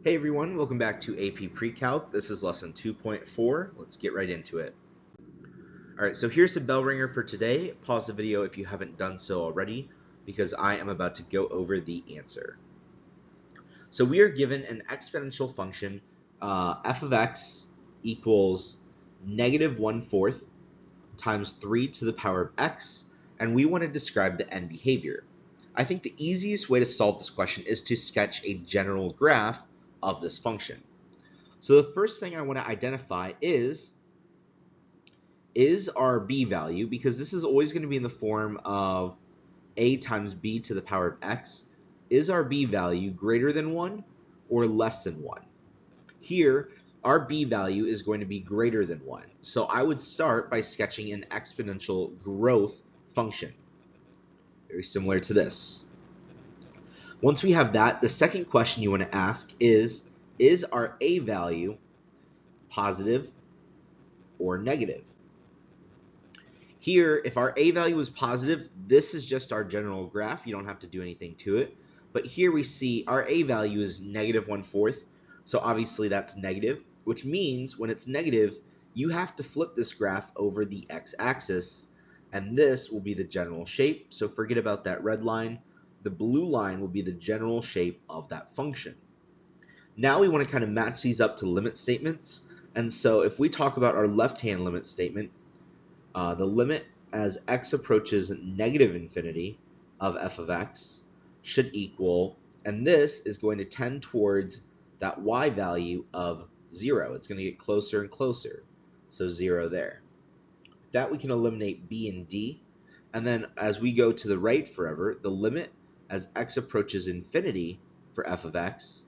Hey everyone, welcome back to AP Precalc. This is lesson 2.4. Let's get right into it. All right, so here's the bell ringer for today. Pause the video if you haven't done so already, because I am about to go over the answer. So we are given an exponential function, f of x equals negative 1/4 times 3 to the power of x, and we want to describe the end behavior. I think the easiest way to solve this question is to sketch a general graph of this function. So the first thing I want to identify is our b value, because this is always going to be in the form of a times b to the power of x. Is our b value greater than 1 or less than 1? Here, our b value is going to be greater than 1. So I would start by sketching an exponential growth function, very similar to this. Once we have that, the second question you want to ask is our a value positive or negative? Here, if our a value is positive, this is just our general graph. You don't have to do anything to it. But here we see our a value is negative 1/4. So obviously that's negative, which means when it's negative, you have to flip this graph over the x-axis, and this will be the general shape. So forget about that red line. The blue line will be the general shape of that function. Now we want to kind of match these up to limit statements. And so if we talk about our left-hand limit statement, the limit as x approaches negative infinity of f of x should equal, and this is going to tend towards that y value of 0. It's going to get closer and closer, so 0 there. With that, we can eliminate b and d, and then as we go to the right forever, the limit as x approaches infinity for f of x,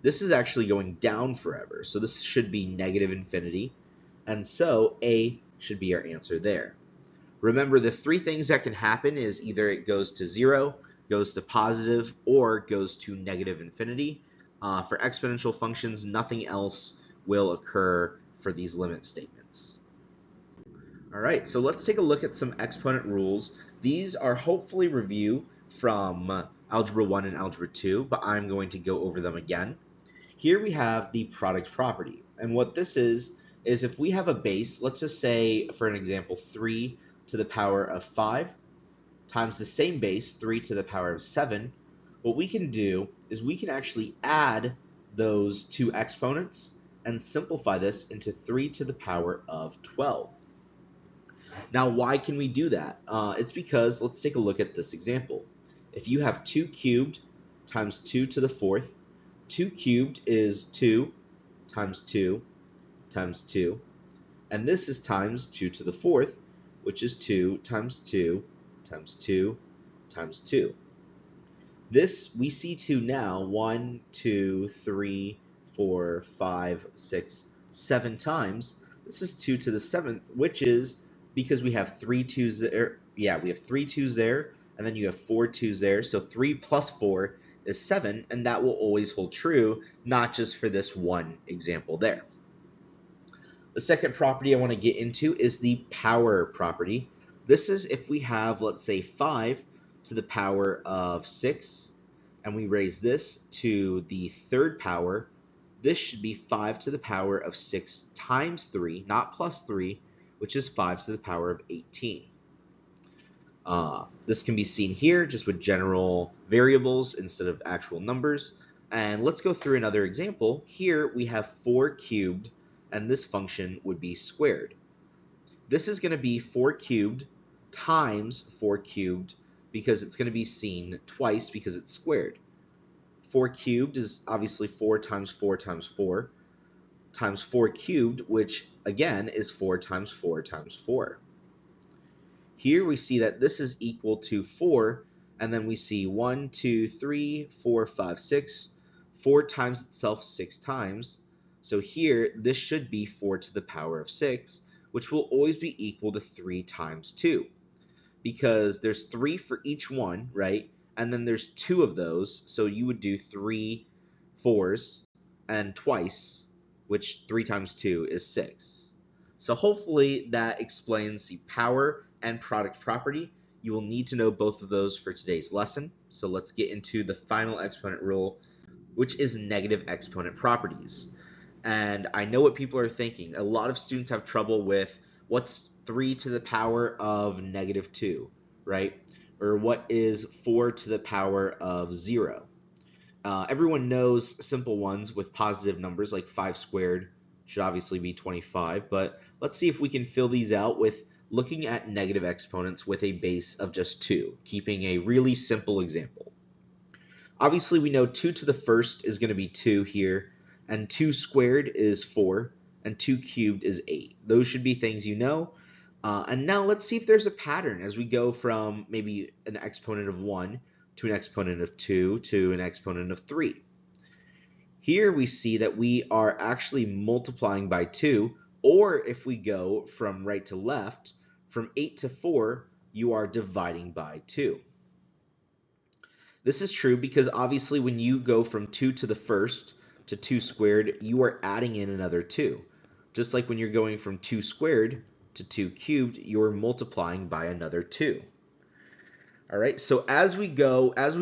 this is actually going down forever, so this should be negative infinity, and so a should be our answer there. Remember, the three things that can happen is either it goes to 0, goes to positive, or goes to negative infinity. For exponential functions, nothing else will occur for these limit statements. All right, so let's take a look at some exponent rules. These are hopefully review from Algebra 1 and Algebra 2, but I'm going to go over them again. Here we have the product property, and what this is if we have a base, let's just say, for an example, 3 to the power of 5 times the same base, 3 to the power of 7, what we can do is we can actually add those two exponents and simplify this into 3 to the power of 12. Now, why can we do that? It's because, let's take a look at this example. If you have 2 cubed times 2 to the 4th, 2 cubed is 2 times 2 times 2, and this is times 2 to the 4th, which is 2 times 2 times 2 times 2. This, we see 2 now 1, 2, 3, 4, 5, 6, 7 times. This is 2 to the 7th, which is because we have 3 2's there. Yeah, we have 3 2's there, and then you have 4 2's there. So 3 plus 4 is 7, and that will always hold true, not just for this one example there. The second property I want to get into is the power property. This is if we have, let's say, 5 to the power of 6, and we raise this to the third power. This should be 5 to the power of 6 times 3, not plus 3, which is 5 to the power of 18. This can be seen here just with general variables instead of actual numbers. And let's go through another example. Here we have 4 cubed, and this function would be squared. This is going to be 4 cubed times 4 cubed, because it's going to be seen twice because it's squared. 4 cubed is obviously 4 times 4 times 4 times 4 cubed, which again is 4 times 4 times 4. Here we see that this is equal to 4, and then we see 1, 2, 3, 4, 5, 6. 4 times itself 6 times. So here, this should be 4 to the power of 6, which will always be equal to 3 times 2. Because there's 3 for each one, right? And then there's 2 of those, so you would do 3 4s and twice, which 3 times 2 is 6. So hopefully that explains the power and product property. You will need to know both of those for today's lesson. So let's get into the final exponent rule. which is negative exponent properties. And I know what people are thinking. A lot of students have trouble with what's 3 to the power of negative 2, right? Or what is 4 to the power of 0? Everyone knows simple ones with positive numbers, like 5 squared should obviously be 25, but let's see if we can fill these out with looking at negative exponents with a base of just 2, keeping a really simple example. Obviously, we know 2 to the first is going to be 2 here, and 2 squared is 4, and 2 cubed is 8. Those should be things you know. And now let's see if there's a pattern as we go from maybe an exponent of 1 to an exponent of 2 to an exponent of 3. Here we see that we are actually multiplying by 2, or if we go from right to left, from 8 to 4, you are dividing by 2. This is true because obviously when you go from 2 to the first to 2 squared, you are adding in another 2. Just like when you're going from 2 squared to 2 cubed, you're multiplying by another 2. All right, so as we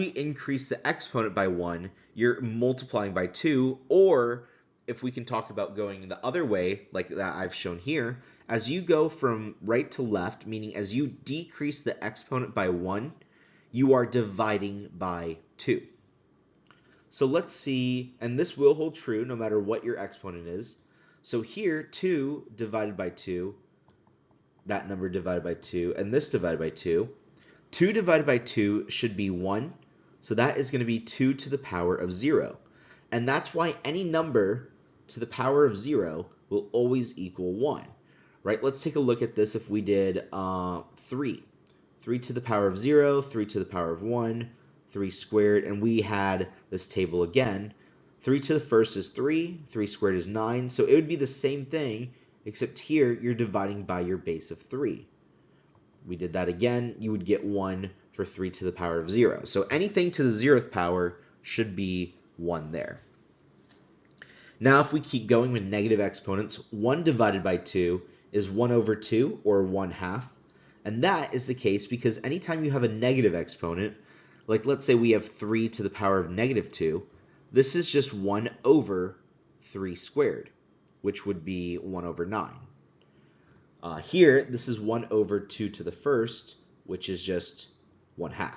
increase the exponent by 1, you're multiplying by 2, or if we can talk about going the other way, like that I've shown here, as you go from right to left, meaning as you decrease the exponent by 1, you are dividing by 2. So let's see, and this will hold true no matter what your exponent is. So here, 2 divided by 2, that number divided by 2, and this divided by 2. 2 divided by 2 should be 1, so that is going to be 2 to the power of 0. And that's why any number to the power of 0 will always equal 1. Right? Let's take a look at this if we did 3. 3 to the power of 0, 3 to the power of 1, 3 squared, and we had this table again. 3 to the first is 3, 3 squared is 9, so it would be the same thing, except here you're dividing by your base of 3. We did that again, you would get 1 for 3 to the power of 0. So anything to the 0th power should be 1 there. Now if we keep going with negative exponents, 1 divided by 2 is 1 over 2, or 1/2. And that is the case because anytime you have a negative exponent, like let's say we have 3 to the power of negative 2, this is just 1 over 3 squared, which would be 1 over 9. Here, this is 1 over 2 to the first, which is just 1/2.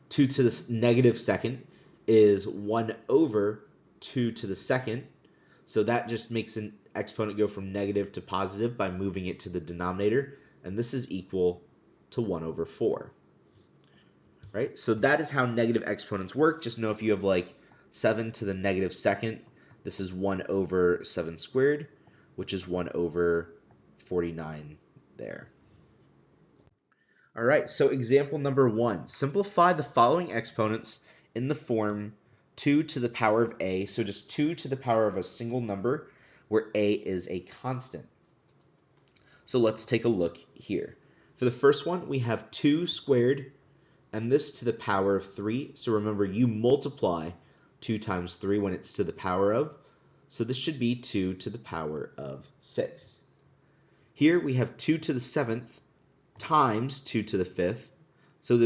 2 to the negative second is 1 over 2 to the second, so that just makes an exponent go from negative to positive by moving it to the denominator, and this is equal to 1 over 4. Right? So that is how negative exponents work. Just know if you have like 7 to the negative second, this is 1 over 7 squared, which is 1 over 49 there. All right, so example number 1. Simplify the following exponents in the form 2 to the power of a, so just 2 to the power of a single number where a is a constant. So let's take a look here. For the first one, we have 2 squared and this to the power of 3. So remember, you multiply 2 times 3 when it's to the power of. So this should be 2 to the power of 6. Here we have 2 to the 7th times 2 to the 5th. So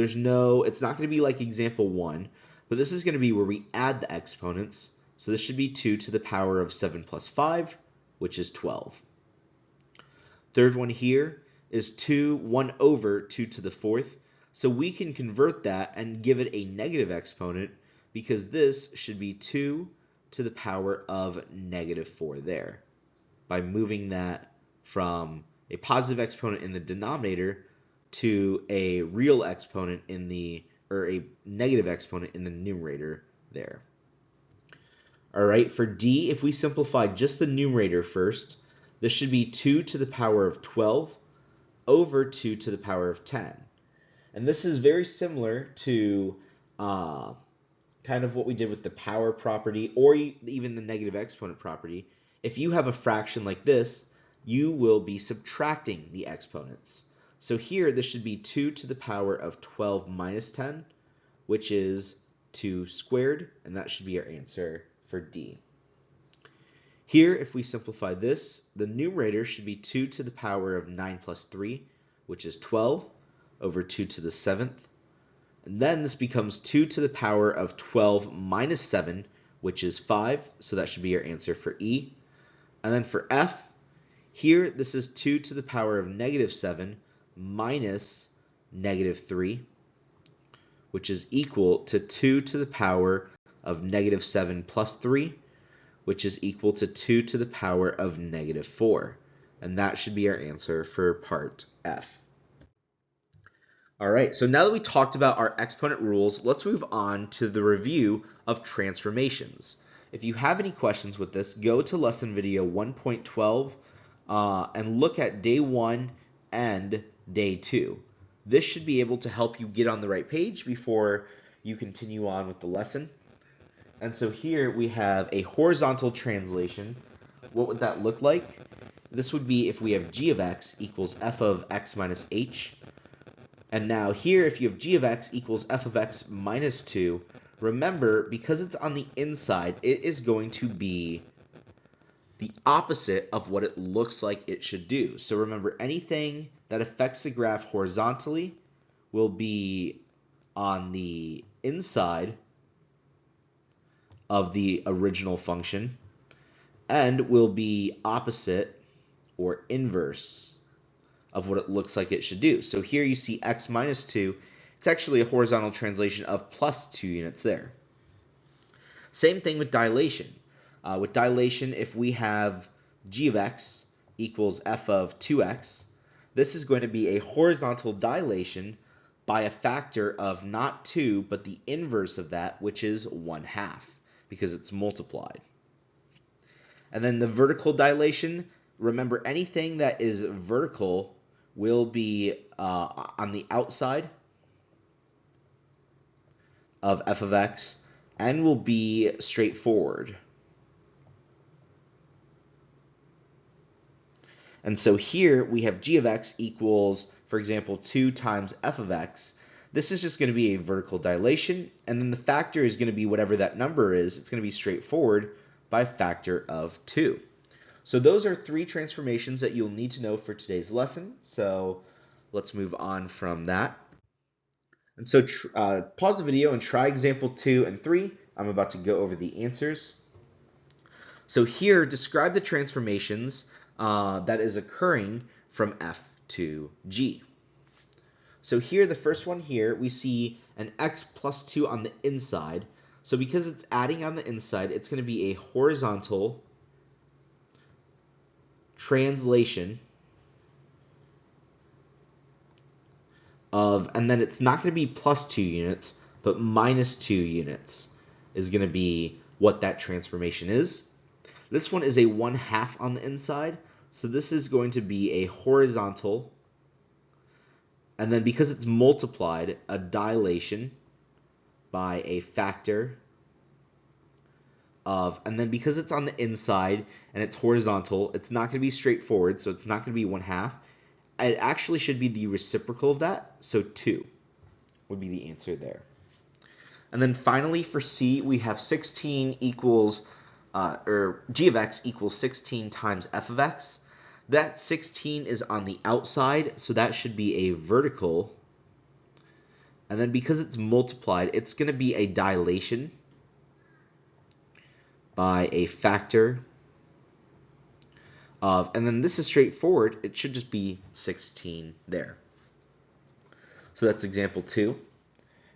it's not going to be like example 1, but this is going to be where we add the exponents. So this should be 2 to the power of 7 plus 5, which is 12. Third one here is 1 over 2 to the 4th. So we can convert that and give it a negative exponent because this should be 2 to the power of negative 4 there by moving that from a positive exponent in the denominator to a real exponent or a negative exponent in the numerator there. All right, for D, if we simplify just the numerator first, this should be 2 to the power of 12 over 2 to the power of 10. And this is very similar to kind of what we did with the power property or even the negative exponent property. If you have a fraction like this, you will be subtracting the exponents. So here, this should be 2 to the power of 12 minus 10, which is 2 squared, and that should be our answer for D. Here, if we simplify this, the numerator should be 2 to the power of 9 plus 3, which is 12, over 2 to the 7th. And then this becomes 2 to the power of 12 minus 7, which is 5, so that should be our answer for E. And then for F, here this is 2 to the power of negative 7 minus negative 3, which is equal to 2 to the power of negative 7 plus 3, which is equal to 2 to the power of negative 4. And that should be our answer for part F. All right, so now that we talked about our exponent rules, let's move on to the review of transformations. If you have any questions with this, go to lesson video 1.12 and look at day 1 and day 2. This should be able to help you get on the right page before you continue on with the lesson. And so here we have a horizontal translation. What would that look like? This would be if we have g of x equals f of x minus h. And now here, if you have g of x equals f of x minus 2, remember, because it's on the inside, it is going to be the opposite of what it looks like it should do. So remember, anything that affects the graph horizontally will be on the inside of the original function and will be opposite or inverse of what it looks like it should do. So here you see x minus 2. It's actually a horizontal translation of plus 2 units there. Same thing with dilation. With dilation, if we have g of x equals f of 2x, this is going to be a horizontal dilation by a factor of not 2, but the inverse of that, which is 1/2, because it's multiplied. And then the vertical dilation, remember, anything that is vertical will be on the outside of f of x and will be straightforward. And so here we have g of x equals, for example, 2 times f of x. This is just going to be a vertical dilation, and then the factor is going to be whatever that number is. It's going to be straightforward by a factor of 2. So those are 3 transformations that you'll need to know for today's lesson. So let's move on from that. And so pause the video and try example 2 and 3. I'm about to go over the answers. So here, describe the transformations that is occurring from f to g. So here, the first one here, we see an x plus 2 on the inside. So because it's adding on the inside, it's going to be a horizontal translation of, and then it's not going to be plus 2 units, but minus 2 units is going to be what that transformation is. This one is a 1/2 on the inside, so this is going to be a horizontal, and then because it's multiplied, a dilation by a factor of, and then because it's on the inside and it's horizontal, it's not going to be straightforward, so it's not going to be 1/2. It actually should be the reciprocal of that, so 2 would be the answer there. And then finally for C, we have 16 equals, or g of x equals 16 times f of x. That 16 is on the outside, so that should be a vertical. And then because it's multiplied, it's going to be a dilation by a factor of, and then this is straightforward. It should just be 16 there. So that's example 2.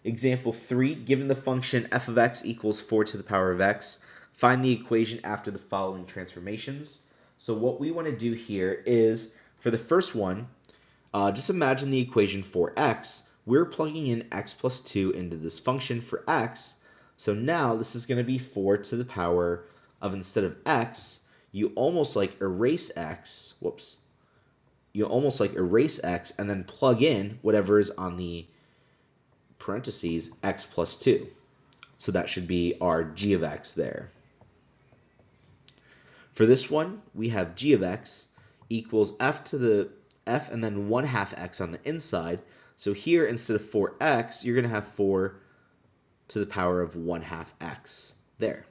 Example 3, given the function f of x equals 4 to the power of x, find the equation after the following transformations. So what we want to do here is, for the first one, just imagine the equation for x. We're plugging in x plus 2 into this function for x. So now this is going to be 4 to the power of, instead of x, you almost like erase x. Whoops. You almost like erase x and then plug in whatever is on the parentheses, x plus 2. So that should be our g of x there. For this one, we have g of x equals f to the f and then 1/2 x on the inside. So here, instead of 4x, you're going to have 4 to the power of 1/2 x there.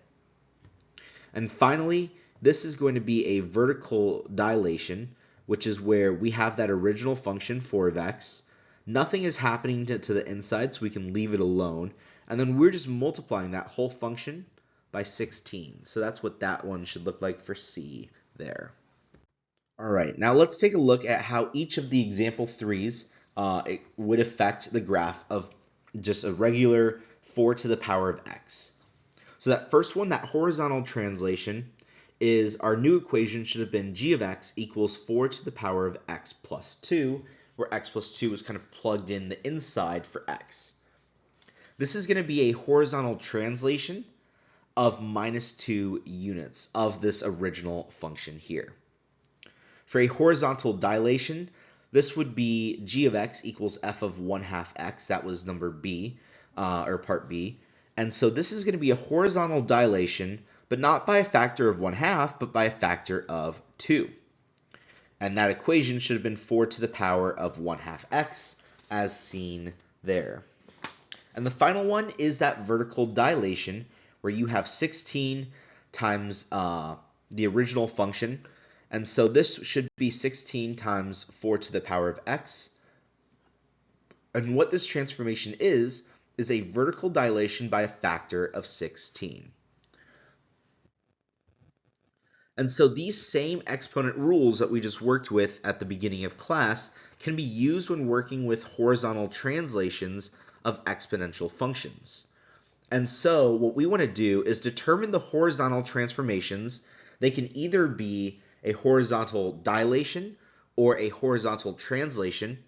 And finally, this is going to be a vertical dilation, which is where we have that original function 4 of x. Nothing is happening to the inside, so we can leave it alone. And then we're just multiplying that whole function by 16. So that's what that one should look like for C there. All right, now let's take a look at how each of the example threes it would affect the graph of just a regular 4 to the power of x. So that first one, that horizontal translation, is our new equation should have been g of x equals 4 to the power of x plus 2, where x plus 2 was kind of plugged in the inside for x. This is going to be a horizontal translation of minus 2 units of this original function here. For a horizontal dilation, this would be g of x equals f of 1/2 x. That was number B, or part B. And so this is going to be a horizontal dilation, but not by a factor of 1/2, but by a factor of 2. And that equation should have been 4 to the power of 1/2 x, as seen there. And the final one is that vertical dilation, where you have 16 times the original function. And so this should be 16 times 4 to the power of x. And what this transformation is a vertical dilation by a factor of 16. And so these same exponent rules that we just worked with at the beginning of class can be used when working with horizontal translations of exponential functions. And so what we want to do is determine the horizontal transformations. They can either be a horizontal dilation or a horizontal translation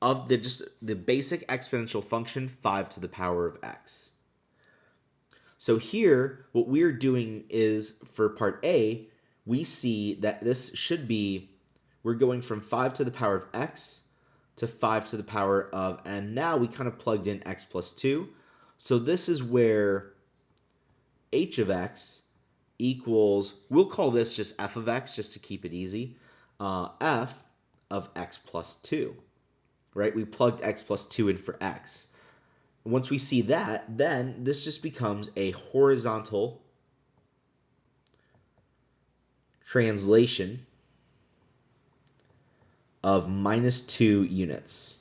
of the basic exponential function 5 to the power of x. So here, what we're doing is, for part A, we see that this should be, we're going from 5 to the power of x to 5 to the power of, and now we kind of plugged in x plus 2. So this is where h of x equals, we'll call this just f of x just to keep it easy, f of x plus 2, right? We plugged x plus 2 in for x. Once we see that, then this just becomes a horizontal translation of minus 2 units.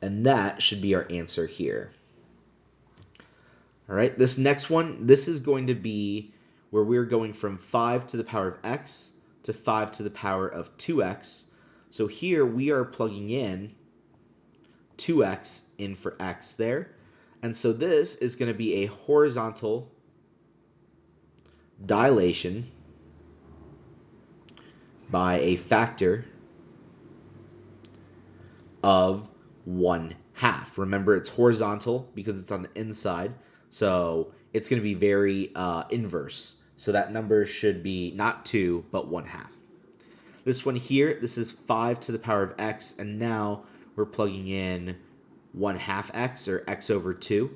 And that should be our answer here. All right, this next one, this is going to be where we're going from 5 to the power of x to 5 to the power of 2x. So here we are plugging in 2x in for x there. And so this is going to be a horizontal dilation by a factor of 1/2. Remember, it's horizontal because it's on the inside, so it's going to be very inverse. So that number should be not 2, but 1/2. This one here, this is 5 to the power of x, and now we're plugging in 1/2 x, or x over 2.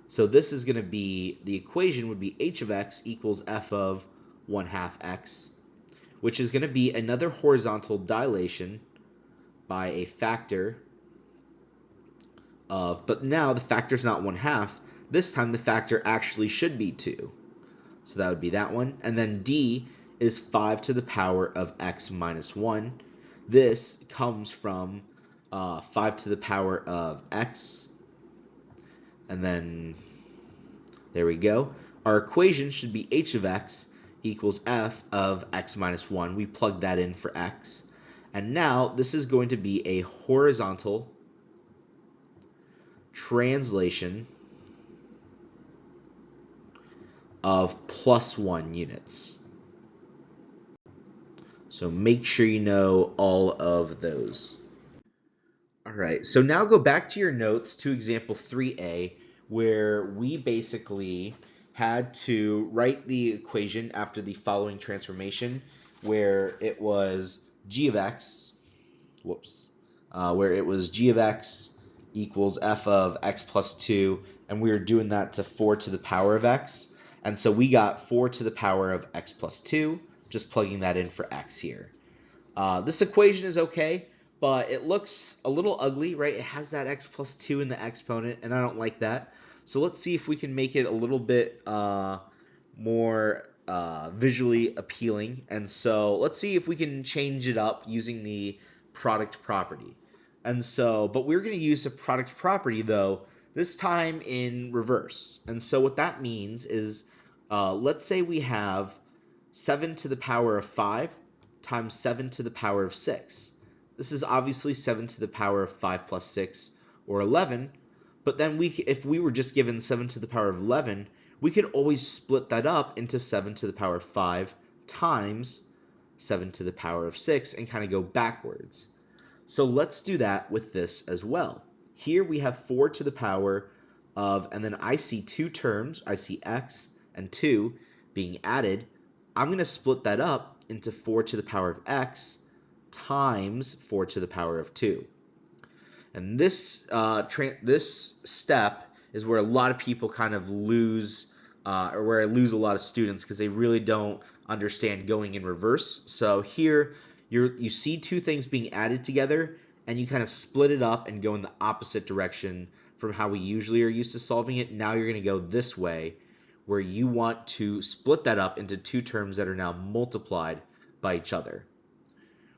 So this is going to be, the equation would be h of x equals f of 1/2 x, which is going to be another horizontal dilation by a factor of, but now the factor is not 1/2. This time the factor actually should be 2. So that would be that one. And then d is 5 to the power of x minus 1. This comes from 5 to the power of x. And then there we go. Our equation should be h of x equals f of x minus 1. We plugged that in for x. And now this is going to be a horizontal translation of plus 1 units. So make sure you know all of those. All right, so now go back to your notes to example 3a, where we basically had to write the equation after the following transformation, where it was g of x, where it was g of x equals f of x plus 2, and we were doing that to 4 to the power of x. And so we got 4 to the power of x plus 2, just plugging that in for x here. This equation is okay, but it looks a little ugly, right? It has that x plus 2 in the exponent, and I don't like that. So let's see if we can make it a little bit more visually appealing. And so let's see if we can change it up using the product property. And so, but we're going to use the product property, though, this time in reverse. And so what that means is let's say we have 7 to the power of 5 times 7 to the power of 6. This is obviously 7 to the power of 5 plus 6, or 11, but then if we were just given 7 to the power of 11, we could always split that up into 7 to the power of 5 times 7 to the power of 6 and kind of go backwards. So let's do that with this as well. Here we have 4 to the power of, and then I see two terms, I see x and 2 being added. I'm going to split that up into 4 to the power of x times 4 to the power of 2. And this step is where a lot of people kind of lose, or where I lose a lot of students because they really don't understand going in reverse. So here you see two things being added together, and you kind of split it up and go in the opposite direction from how we usually are used to solving it. Now you're going to go this way, where you want to split that up into two terms that are now multiplied by each other.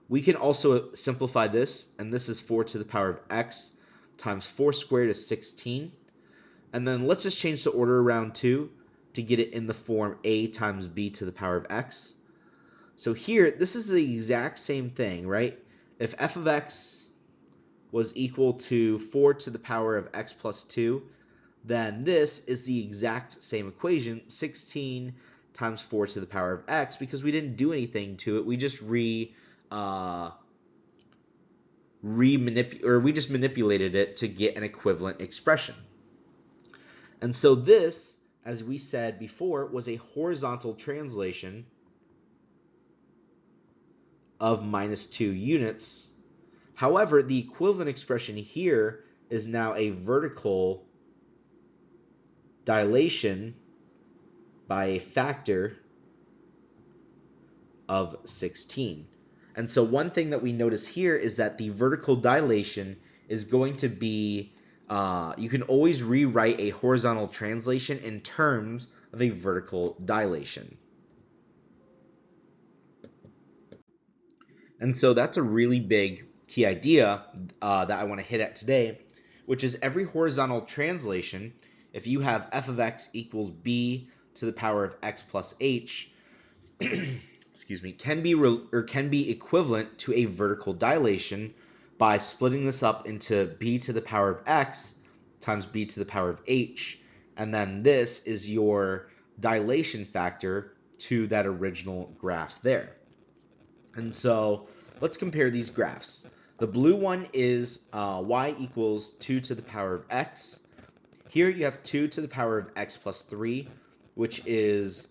We can also simplify this, and this is 4 to the power of x times 4 squared is 16. And then let's just change the order around too to get it in the form a times b to the power of x. So here, this is the exact same thing, right? If f of x was equal to 4 to the power of x plus 2, then this is the exact same equation, 16 times 4 to the power of x, because we didn't do anything to it. We just manipulated it to get an equivalent expression. And so this, as we said before, was a horizontal translation of -2 units. However, the equivalent expression here is now a vertical dilation by a factor of 16. And so one thing that we notice here is that the vertical dilation is going to be, you can always rewrite a horizontal translation in terms of a vertical dilation. And so that's a really big key idea that I want to hit at today, which is every horizontal translation, if you have f of x equals b to the power of x plus h, excuse me, can be equivalent to a vertical dilation by splitting this up into b to the power of x times b to the power of h, and then this is your dilation factor to that original graph there. And so let's compare these graphs. The blue one is y equals 2 to the power of x. Here you have 2 to the power of x plus 3, which is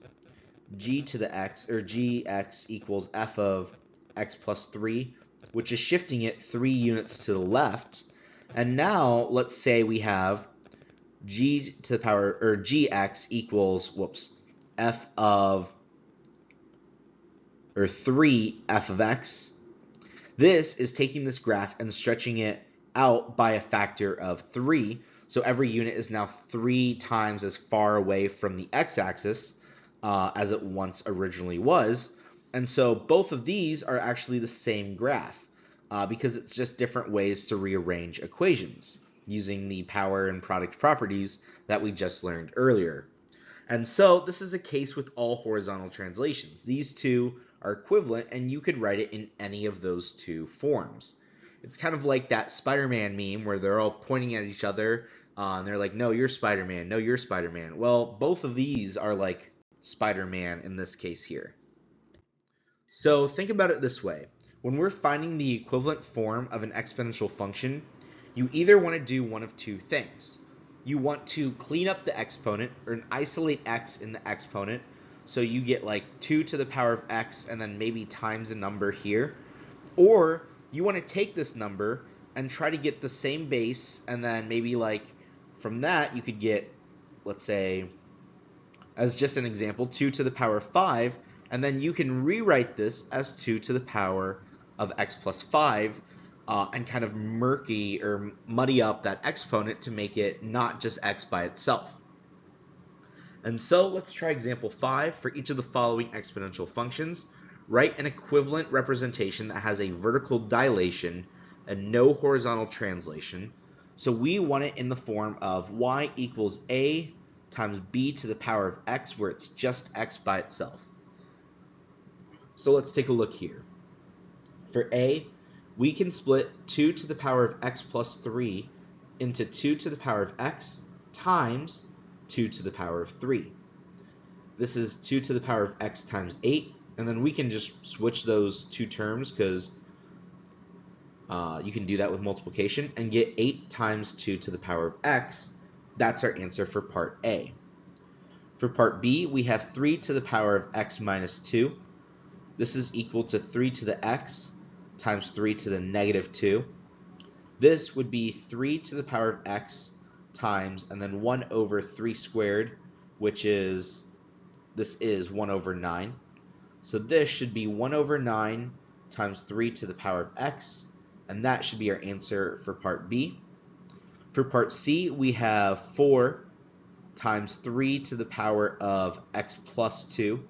g to the x, or gx equals f of x plus 3, which is shifting it 3 units to the left. And now let's say we have g to the power, or gx equals, f of, or 3 f of x. This is taking this graph and stretching it out by a factor of 3. So every unit is now 3 times as far away from the x-axis as it once originally was. And so both of these are actually the same graph because it's just different ways to rearrange equations using the power and product properties that we just learned earlier. And so this is a case with all horizontal translations. These two are equivalent, and you could write it in any of those two forms. It's kind of like that Spider-Man meme where they're all pointing at each other, and they're like, no, you're Spider-Man, no, you're Spider-Man. Well, both of these are like Spider-Man in this case here. So think about it this way. When we're finding the equivalent form of an exponential function, you either want to do one of two things. You want to clean up the exponent, or isolate x in the exponent, so you get like 2 to the power of x and then maybe times a number here. Or you want to take this number and try to get the same base, and then maybe like from that you could get, let's say, as just an example, 2 to the power of 5, and then you can rewrite this as 2 to the power of x plus 5, and kind of muddy up that exponent to make it not just x by itself. And so let's try example 5. For each of the following exponential functions, write an equivalent representation that has a vertical dilation and no horizontal translation. So we want it in the form of y equals a times b to the power of x, where it's just x by itself. So let's take a look here. For a, we can split 2 to the power of x plus 3 into 2 to the power of x times 2 to the power of 3. This is 2 to the power of x times 8, and then we can just switch those two terms because you can do that with multiplication and get 8 times 2 to the power of x. That's our answer for part A. For part B, we have 3 to the power of x minus 2. This is equal to 3 to the x times 3 to the negative 2. This would be 3 to the power of x times, and then 1 over 3 squared, which is, this is 1 over 9. So this should be 1 over 9 times 3 to the power of x, and that should be our answer for part B. For part C, we have 4 times 3 to the power of x plus 2.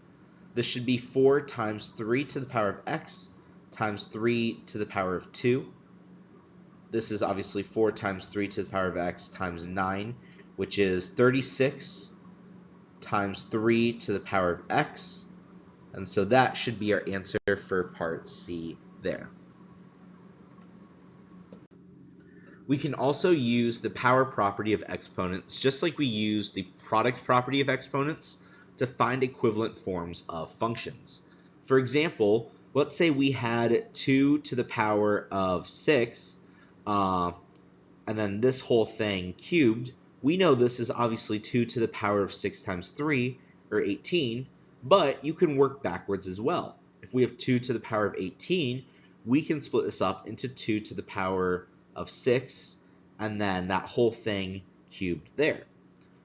This should be 4 times 3 to the power of x times 3 to the power of 2. This is obviously 4 times 3 to the power of x times 9, which is 36 times 3 to the power of x. And so that should be our answer for part C there. We can also use the power property of exponents, just like we use the product property of exponents, to find equivalent forms of functions. For example, let's say we had 2 to the power of 6, and then this whole thing cubed. We know this is obviously 2 to the power of 6 times 3, or 18, but you can work backwards as well. If we have 2 to the power of 18, we can split this up into 2 to the power of 6, and then that whole thing cubed there.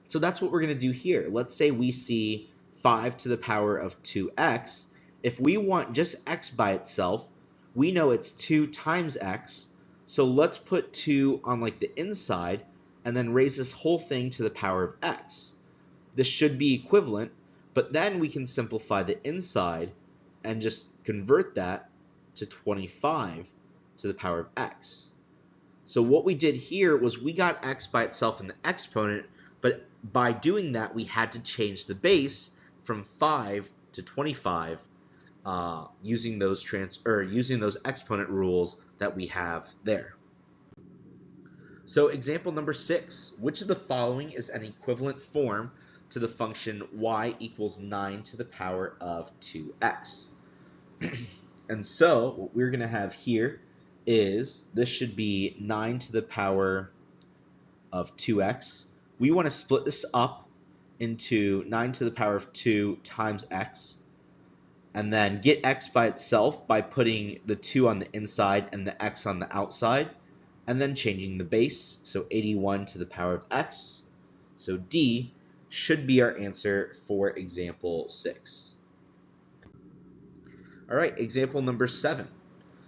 So that's what we're going to do here. Let's say we see 5 to the power of 2x. If we want just x by itself, we know it's 2 times x. So let's put 2 on like the inside and then raise this whole thing to the power of x. This should be equivalent, but then we can simplify the inside and just convert that to 25 to the power of x. So what we did here was we got x by itself in the exponent, but by doing that, we had to change the base from 5 to 25 using those exponent rules that we have there. So example number 6, which of the following is an equivalent form to the function y equals 9 to the power of 2x? And so what we're going to have here is this should be 9 to the power of 2x. We want to split this up into 9 to the power of 2 times x, and then get x by itself by putting the 2 on the inside and the x on the outside, and then changing the base, so 81 to the power of x. So D should be our answer for example 6. All right, example number 7.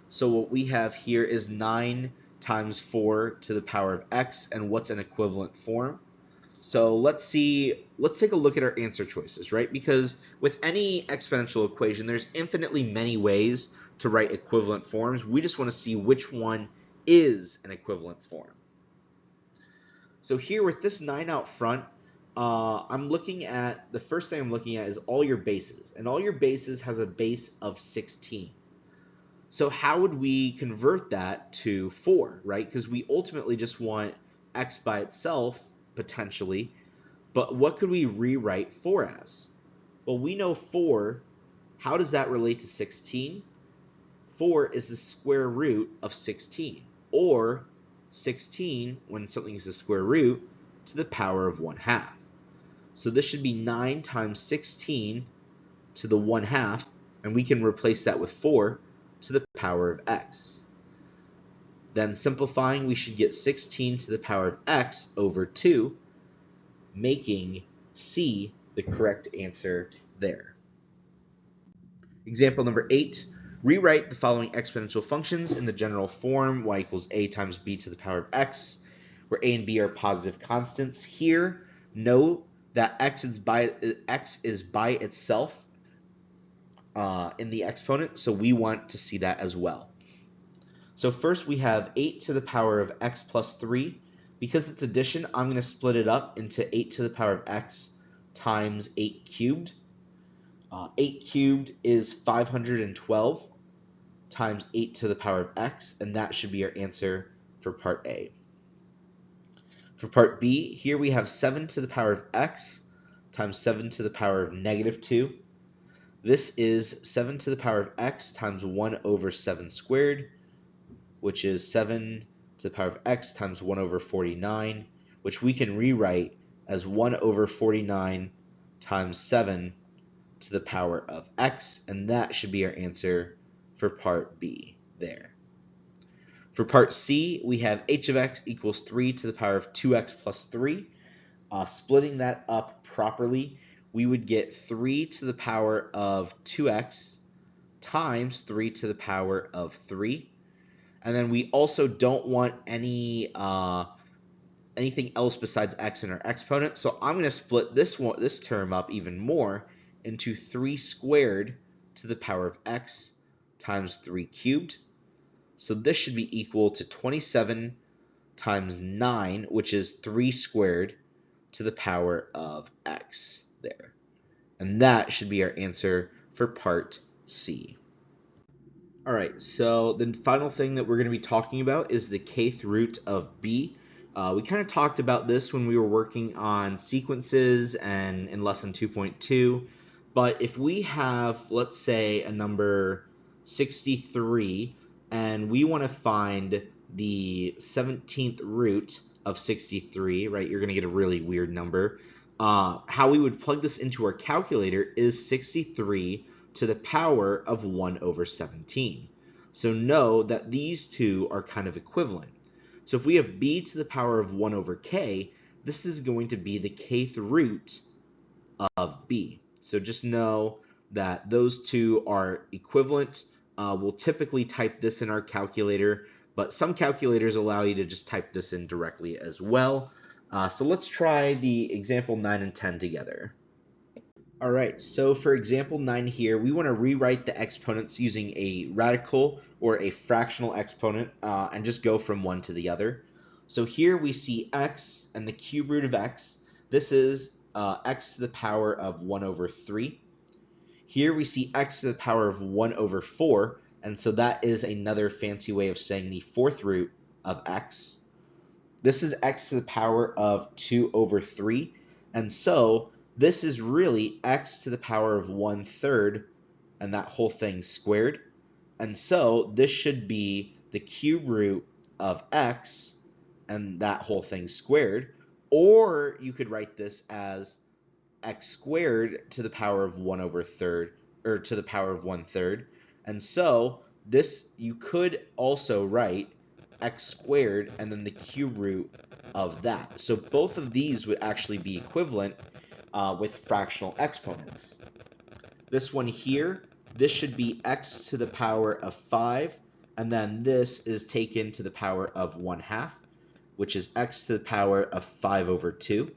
So what we have here is 9 times 4 to the power of x, and what's an equivalent form? So let's take a look at our answer choices, right? Because with any exponential equation, there's infinitely many ways to write equivalent forms. We just want to see which one is an equivalent form. So here with this 9 out front, the first thing I'm looking at is all your bases, and all your bases has a base of 16. So how would we convert that to 4, right? Because we ultimately just want x by itself, potentially, but what could we rewrite 4 as? Well, we know 4, how does that relate to 16? 4 is the square root of 16, or 16, when something is the square root, to the power of 1/2. So this should be 9 times 16 to the 1/2, and we can replace that with 4 to the power of x. Then simplifying, we should get 16 to the power of x over 2, making C the correct answer there. Example number 8, rewrite the following exponential functions in the general form y equals a times b to the power of x, where a and b are positive constants. Here, note that x is by itself in the exponent, so we want to see that as well. So first we have 8 to the power of x plus 3, Because it's addition, I'm going to split it up into 8 to the power of x times 8 cubed. 8 cubed is 512 times 8 to the power of x, and that should be our answer for part A. For part B, here we have 7 to the power of x times 7 to the power of negative 2. This is 7 to the power of x times 1 over 7 squared, which is 7 to the power of x times 1 over 49, which we can rewrite as 1 over 49 times 7 to the power of x, and that should be our answer for part B there. For part C, we have h of x equals 3 to the power of 2x plus 3. Splitting that up properly, we would get 3 to the power of 2x times 3 to the power of 3. And then we also don't want anything else besides x in our exponent, so I'm going to split this term up even more into 3 squared to the power of x times 3 cubed. So this should be equal to 27 times 9, which is 3 squared to the power of x there. And that should be our answer for part C. All right, so the final thing that we're going to be talking about is the kth root of b. We kind of talked about this when we were working on sequences and in lesson 2.2, but if we have, let's say, a number 63, and we want to find the 17th root of 63, right? You're going to get a really weird number. How we would plug this into our calculator is 63 to the power of 1 over 17. So know that these two are kind of equivalent. So if we have b to the power of 1 over k, this is going to be the kth root of b. So just know that those two are equivalent. We'll typically type this in our calculator, but some calculators allow you to just type this in directly as well. So let's try the example 9 and 10 together. All right, so for example 9 here, we want to rewrite the exponents using a radical or a fractional exponent and just go from one to the other. So here we see x and the cube root of x. This is x to the power of 1 over 3. Here we see x to the power of 1 over 4, and so that is another fancy way of saying the fourth root of x. This is x to the power of 2 over 3, and so this is really x to the power of 1/3, and that whole thing squared. And so this should be the cube root of x and that whole thing squared. Or you could write this as x squared to the power of 1 over 3rd, or to the power of 1/3. And so this, you could also write x squared and then the cube root of that. So both of these would actually be equivalent with fractional exponents. This one here, this should be x to the power of 5, and then this is taken to the power of 1/2, which is x to the power of 5 over 2.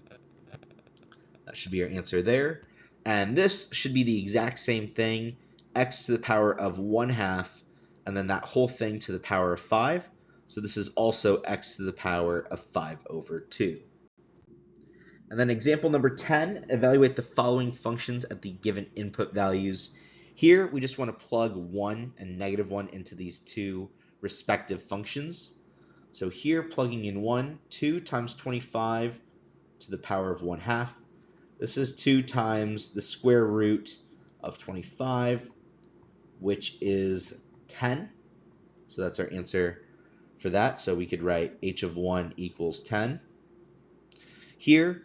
That should be our answer there. And this should be the exact same thing, x to the power of 1/2, and then that whole thing to the power of 5. So this is also x to the power of 5 over 2. And then example number 10, evaluate the following functions at the given input values. Here, we just want to plug 1 and -1 into these two respective functions. So here, plugging in 1, 2 times 25 to the power of 1/2. This is 2 times the square root of 25, which is 10. So that's our answer for that. So we could write h of 1 equals 10. Here,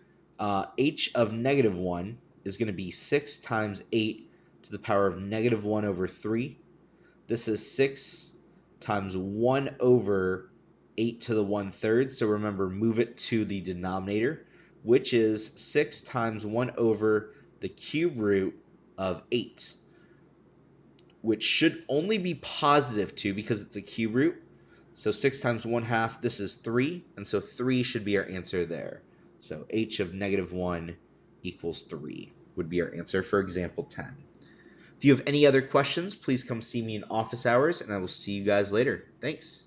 h of -1 is going to be 6 times 8 to the power of -1 over 3. This is 6 times 1 over 8 to the 1/3. So remember, move it to the denominator, which is 6 times 1 over the cube root of 8, which should only be positive 2 because it's a cube root. So 6 times 1/2, this is 3, and so 3 should be our answer there. So h of -1 equals 3 would be our answer for example 10. If you have any other questions, please come see me in office hours, and I will see you guys later. Thanks.